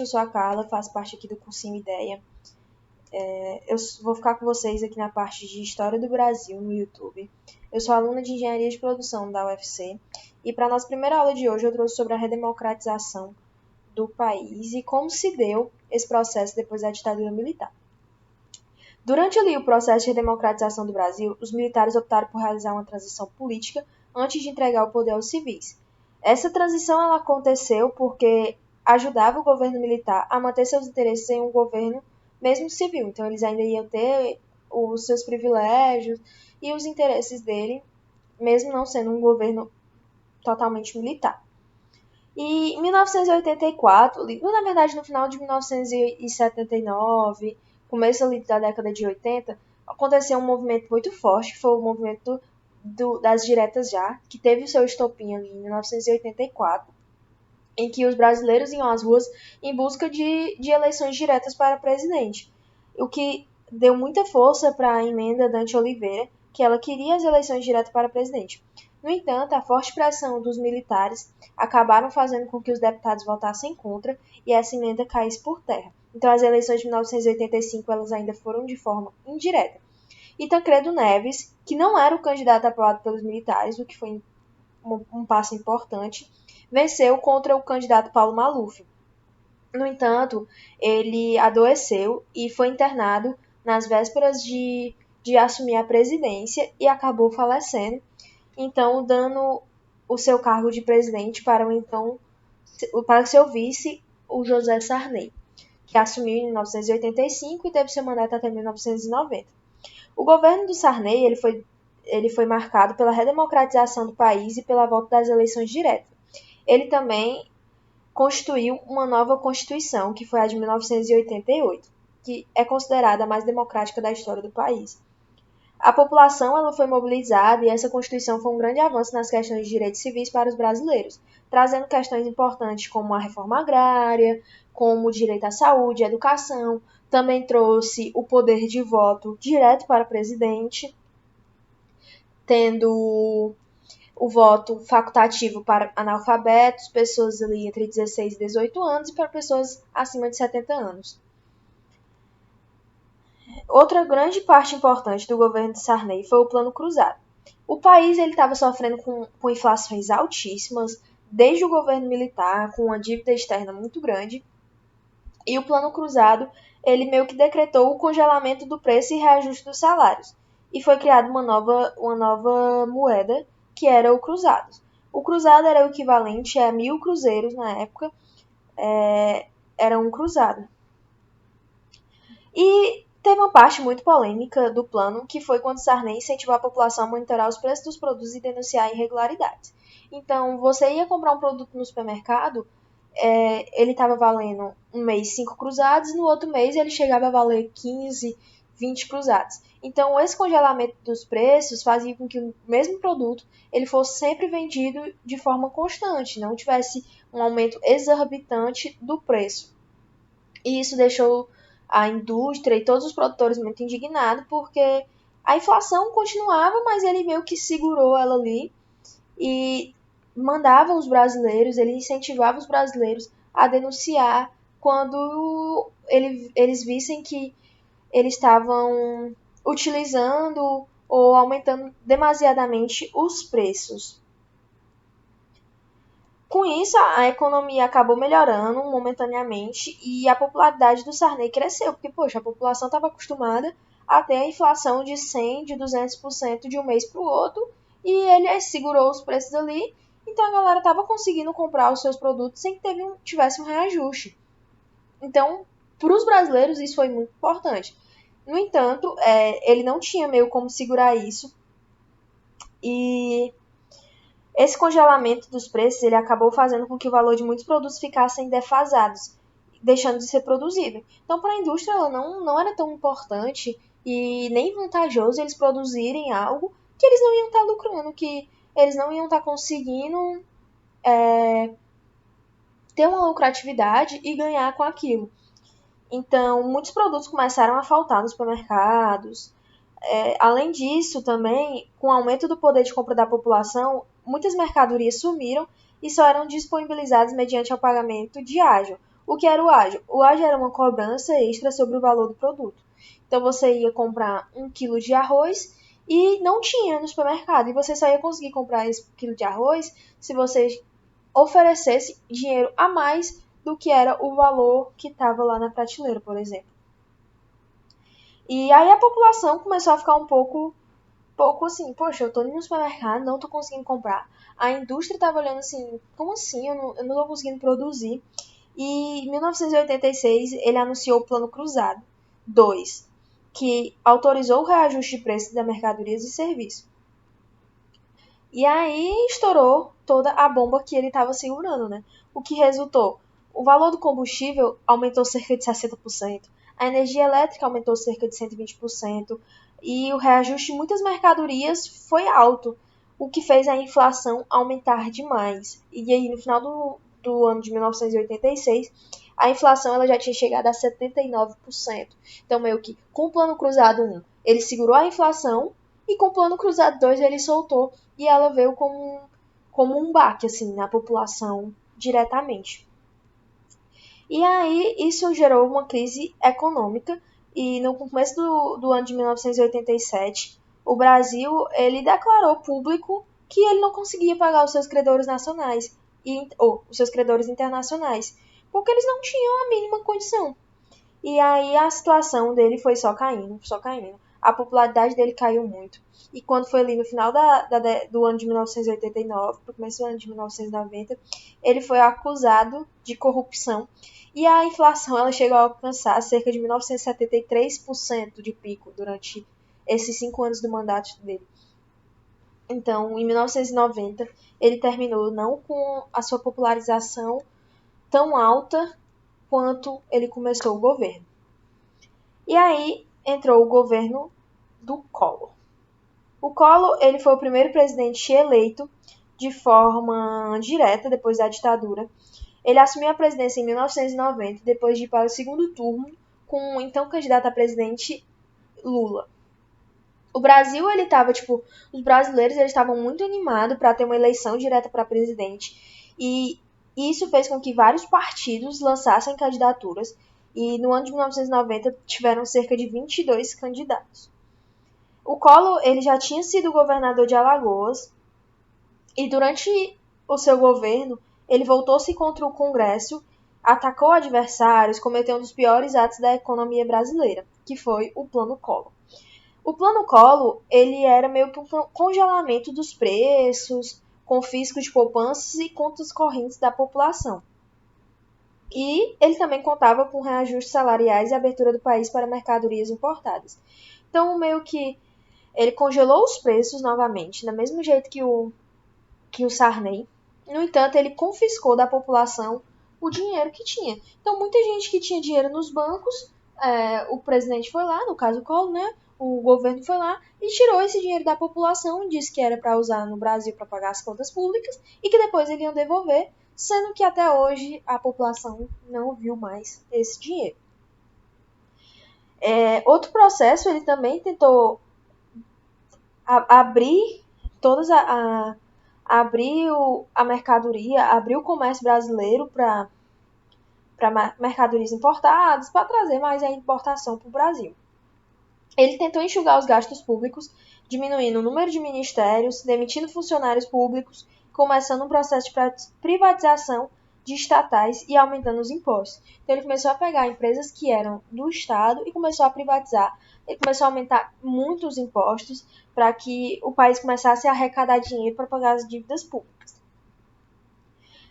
eu sou a Carla, faço parte aqui do Cursinho Ideia. Eu vou ficar com vocês aqui na parte de História do Brasil no YouTube. Eu sou aluna de Engenharia de Produção da UFC e para a nossa primeira aula de hoje eu trouxe sobre a redemocratização do país e como se deu esse processo depois da ditadura militar. Durante ali o processo de redemocratização do Brasil, os militares optaram por realizar uma transição política antes de entregar o poder aos civis. Essa transição ela aconteceu porque ajudava o governo militar a manter seus interesses em um governo mesmo civil. Então, eles ainda iam ter os seus privilégios e os interesses dele, mesmo não sendo um governo totalmente militar. E em 1984, na verdade no final de 1979, começo ali da década de 80, aconteceu um movimento muito forte, que foi o movimento das diretas já, que teve o seu estopim ali em 1984, em que os brasileiros iam às ruas em busca de eleições diretas para presidente, o que deu muita força para a emenda Dante Oliveira, que ela queria as eleições diretas para presidente. No entanto, a forte pressão dos militares acabaram fazendo com que os deputados votassem contra e essa emenda caísse por terra. Então, as eleições de 1985 elas ainda foram de forma indireta. E Tancredo Neves, que não era o candidato apoiado pelos militares, o que foi um passo importante, venceu contra o candidato Paulo Maluf. No entanto, ele adoeceu e foi internado nas vésperas de assumir a presidência e acabou falecendo, então dando o seu cargo de presidente para seu vice, o José Sarney, que assumiu em 1985 e teve seu mandato até 1990. O governo do Sarney ele foi marcado pela redemocratização do país e pela volta das eleições diretas. Ele também constituiu uma nova Constituição, que foi a de 1988, que é considerada a mais democrática da história do país. A população ela foi mobilizada e essa Constituição foi um grande avanço nas questões de direitos civis para os brasileiros, trazendo questões importantes como a reforma agrária, como o direito à saúde, à educação, também trouxe o poder de voto direto para presidente, tendo o voto facultativo para analfabetos, pessoas ali entre 16 e 18 anos e para pessoas acima de 70 anos. Outra grande parte importante do governo de Sarney foi o Plano Cruzado. O país estava sofrendo com inflações altíssimas, desde o governo militar, com uma dívida externa muito grande, e o Plano Cruzado ele meio que decretou o congelamento do preço e reajuste dos salários, e foi criada uma nova moeda, que era o cruzado. O cruzado era o equivalente a 1.000 cruzeiros na época, era um cruzado. E teve uma parte muito polêmica do plano, que foi quando Sarney incentivou a população a monitorar os preços dos produtos e denunciar irregularidades. Então, você ia comprar um produto no supermercado, ele estava valendo um mês 5 cruzados, no outro mês ele chegava a valer 15, 20 cruzados. Então, esse congelamento dos preços fazia com que o mesmo produto ele fosse sempre vendido de forma constante, não tivesse um aumento exorbitante do preço. E isso deixou a indústria e todos os produtores muito indignados, porque a inflação continuava, mas ele meio que segurou ela ali e mandava os brasileiros, ele incentivava os brasileiros a denunciar quando eles vissem que eles estavam utilizando ou aumentando demasiadamente os preços. Com isso, a economia acabou melhorando momentaneamente e a popularidade do Sarney cresceu, porque, poxa, a população estava acostumada a ter a inflação de 100%, de 200% de um mês para o outro, e ele segurou os preços ali, então a galera estava conseguindo comprar os seus produtos sem que tivesse um reajuste. Então, para os brasileiros, isso foi muito importante. No entanto, ele não tinha meio como segurar isso, e esse congelamento dos preços ele acabou fazendo com que o valor de muitos produtos ficassem defasados, deixando de ser produzido. Então, para a indústria, ela não era tão importante e nem vantajoso eles produzirem algo que eles não iam estar lucrando, que eles não iam estar conseguindo ter uma lucratividade e ganhar com aquilo. Então, muitos produtos começaram a faltar nos supermercados. Além disso, também, com o aumento do poder de compra da população, muitas mercadorias sumiram e só eram disponibilizadas mediante o pagamento de ágio, O que era o ágio? O ágio era uma cobrança extra sobre o valor do produto. Então você ia comprar 1 quilo de arroz e não tinha no supermercado. E você só ia conseguir comprar esse quilo de arroz se você oferecesse dinheiro a mais do que era o valor que estava lá na prateleira, por exemplo. E aí a população começou a ficar um pouco assim, poxa, eu tô indo no supermercado, não tô conseguindo comprar. A indústria tava olhando assim, como assim? Eu não tô conseguindo produzir. E em 1986 ele anunciou o Plano Cruzado 2, que autorizou o reajuste de preços das mercadorias e serviços. E aí estourou toda a bomba que ele estava segurando, né? O que resultou? O valor do combustível aumentou cerca de 60%, a energia elétrica aumentou cerca de 120% e o reajuste de muitas mercadorias foi alto, o que fez a inflação aumentar demais. E aí, no final do ano de 1986, a inflação ela já tinha chegado a 79%. Então, meio que com o Plano Cruzado 1, ele segurou a inflação e com o Plano Cruzado 2 ele soltou e ela veio como um baque assim, na população diretamente. E aí isso gerou uma crise econômica e no começo do ano de 1987, o Brasil ele declarou público que ele não conseguia pagar os seus credores nacionais ou os seus credores internacionais, porque eles não tinham a mínima condição. E aí a situação dele foi só caindo, só caindo. A popularidade dele caiu muito. E quando foi ali no final do ano de 1989, pro começo do ano de 1990, ele foi acusado de corrupção. E a inflação ela chegou a alcançar cerca de 1973% de pico durante esses 5 anos do mandato dele. Então, em 1990, ele terminou não com a sua popularização tão alta quanto ele começou o governo. E aí entrou o governo do Collor. O Collor ele foi o primeiro presidente eleito de forma direta depois da ditadura. Ele assumiu a presidência em 1990, depois de ir para o segundo turno com o então candidato a presidente Lula. O Brasil, ele tava, os brasileiros eles estavam muito animados para ter uma eleição direta para presidente. E isso fez com que vários partidos lançassem candidaturas. E no ano de 1990 tiveram cerca de 22 candidatos. O Collor ele já tinha sido governador de Alagoas e durante o seu governo ele voltou-se contra o Congresso, atacou adversários, cometeu um dos piores atos da economia brasileira, que foi o Plano Collor. O Plano Collor ele era meio que um congelamento dos preços, confisco de poupanças e contas correntes da população. E ele também contava com reajustes salariais e abertura do país para mercadorias importadas. Então, meio que ele congelou os preços novamente, do mesmo jeito que o Sarney. No entanto, ele confiscou da população o dinheiro que tinha. Então, muita gente que tinha dinheiro nos bancos, o presidente foi lá, no caso o Collor, né? O governo foi lá e tirou esse dinheiro da população, disse que era para usar no Brasil para pagar as contas públicas e que depois ele ia devolver, sendo que até hoje a população não viu mais esse dinheiro. Outro processo, ele também tentou abrir a mercadoria, abrir o comércio brasileiro para mercadorias importadas, para trazer mais a importação para o Brasil. Ele tentou enxugar os gastos públicos, diminuindo o número de ministérios, demitindo funcionários públicos, começando um processo de privatização de estatais e aumentando os impostos. Então ele começou a pegar empresas que eram do Estado e começou a privatizar. Ele começou a aumentar muito os impostos para que o país começasse a arrecadar dinheiro para pagar as dívidas públicas.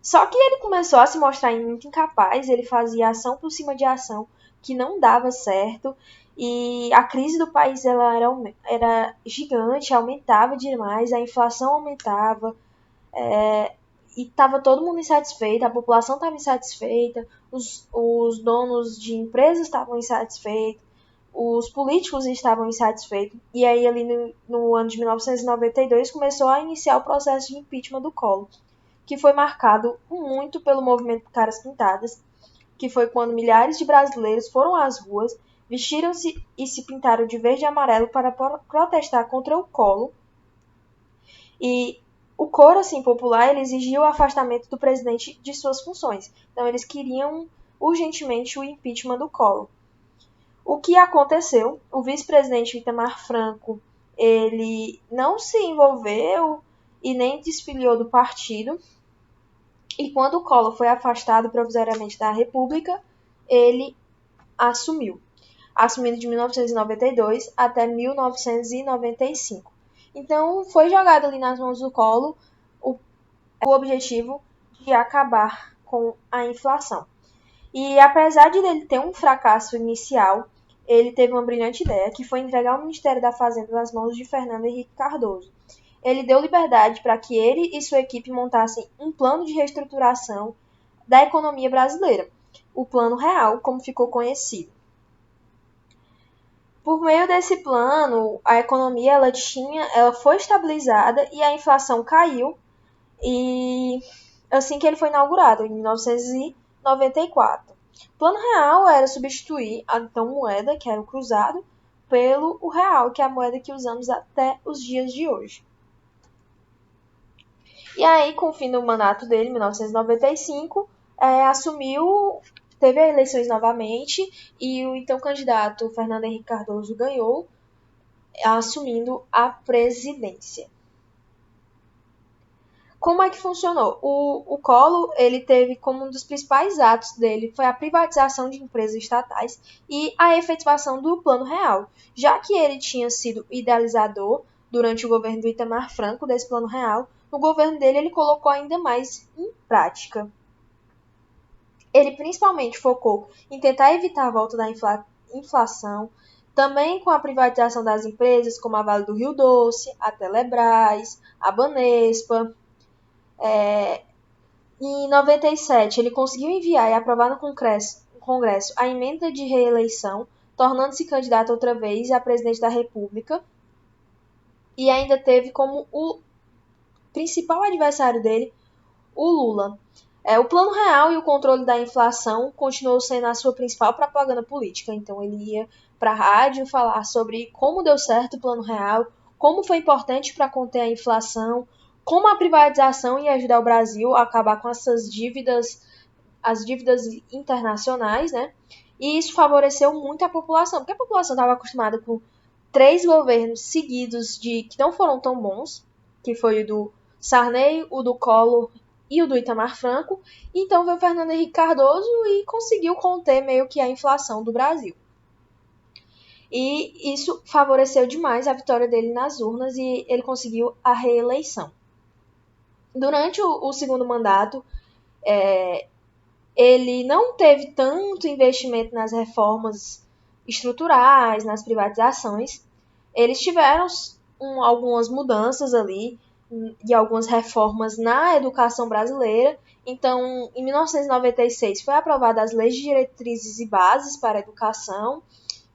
Só que ele começou a se mostrar muito incapaz, ele fazia ação por cima de ação que não dava certo. E a crise do país ela era gigante, aumentava demais, a inflação aumentava, e estava todo mundo insatisfeito, a população estava insatisfeita, os donos de empresas estavam insatisfeitos, os políticos estavam insatisfeitos. E aí, ali no ano de 1992, começou a iniciar o processo de impeachment do Collor, que foi marcado muito pelo movimento Caras Pintadas, que foi quando milhares de brasileiros foram às ruas, vestiram-se e se pintaram de verde e amarelo para protestar contra o Collor. E o coro assim, popular ele exigiu o afastamento do presidente de suas funções. Então eles queriam urgentemente o impeachment do Collor. O que aconteceu? O vice-presidente Itamar Franco, ele não se envolveu e nem desfiliou do partido. E quando o Collor foi afastado provisoriamente da República, ele assumindo de 1992 até 1995. Então, foi jogado ali nas mãos do Collor o objetivo de acabar com a inflação. E apesar de ele ter um fracasso inicial, ele teve uma brilhante ideia, que foi entregar o Ministério da Fazenda nas mãos de Fernando Henrique Cardoso. Ele deu liberdade para que ele e sua equipe montassem um plano de reestruturação da economia brasileira, o Plano Real, como ficou conhecido. Por meio desse plano, a economia ela foi estabilizada e a inflação caiu, e assim que ele foi inaugurado, em 1994. O Plano Real era substituir a então moeda, que era o cruzado, pelo o real, que é a moeda que usamos até os dias de hoje. E aí, com o fim do mandato dele, em 1995, teve eleições novamente e o então candidato Fernando Henrique Cardoso ganhou, assumindo a presidência. Como é que funcionou? O Collor, ele teve como um dos principais atos dele foi a privatização de empresas estatais e a efetivação do Plano Real, já que ele tinha sido idealizador durante o governo do Itamar Franco desse Plano Real. No governo dele, ele colocou ainda mais em prática. Ele principalmente focou em tentar evitar a volta da inflação, também com a privatização das empresas como a Vale do Rio Doce, a Telebrás, a Banespa. Em 97, ele conseguiu enviar e aprovar no Congresso a emenda de reeleição, tornando-se candidato outra vez a presidente da República. E ainda teve como o principal adversário dele o Lula. O Plano Real e o controle da inflação continuou sendo a sua principal propaganda política. Então ele ia para a rádio falar sobre como deu certo o Plano Real, como foi importante para conter a inflação, como a privatização ia ajudar o Brasil a acabar com essas dívidas, as dívidas internacionais, né? E isso favoreceu muito a população, porque a população estava acostumada com 3 governos seguidos que não foram tão bons, que foi o do Sarney, o do Collor e o do Itamar Franco. Então veio o Fernando Henrique Cardoso e conseguiu conter meio que a inflação do Brasil. E isso favoreceu demais a vitória dele nas urnas e ele conseguiu a reeleição. Durante o segundo mandato, ele não teve tanto investimento nas reformas estruturais, nas privatizações. Eles tiveram algumas mudanças ali e algumas reformas na educação brasileira. Então, em 1996, foi aprovada as leis de diretrizes e bases para a educação,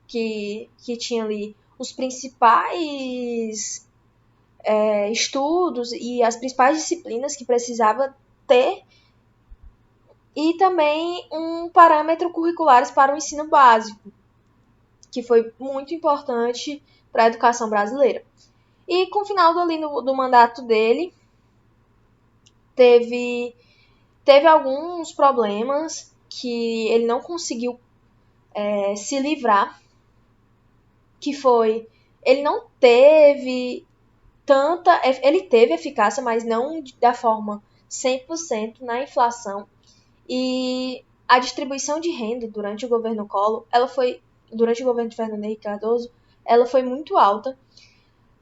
que tinha ali os principais estudos e as principais disciplinas que precisava ter, e também um parâmetro curriculares para o ensino básico, que foi muito importante para a educação brasileira. E com o final do mandato dele, teve alguns problemas que ele não conseguiu se livrar, que foi, ele não teve ele teve eficácia, mas não da forma 100% na inflação. E a distribuição de renda durante o governo Collor, durante o governo de Fernando Henrique Cardoso, ela foi muito alta,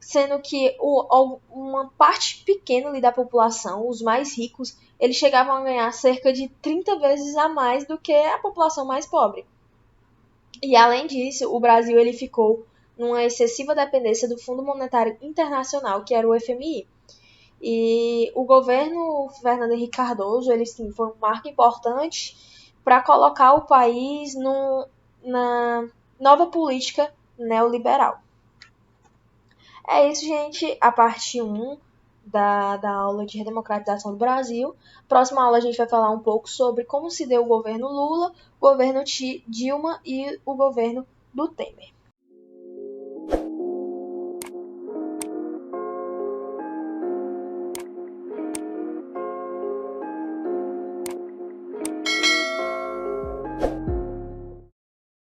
sendo que uma parte pequena ali da população, os mais ricos, eles chegavam a ganhar cerca de 30 vezes a mais do que a população mais pobre. E além disso, o Brasil ele ficou numa excessiva dependência do Fundo Monetário Internacional, que era o FMI. E o governo Fernando Henrique Cardoso, ele sim, foi um marco importante para colocar o país na nova política neoliberal. É isso, gente. A parte 1 da aula de redemocratização do Brasil. Próxima aula a gente vai falar um pouco sobre como se deu o governo Lula, o governo Dilma e o governo do Temer.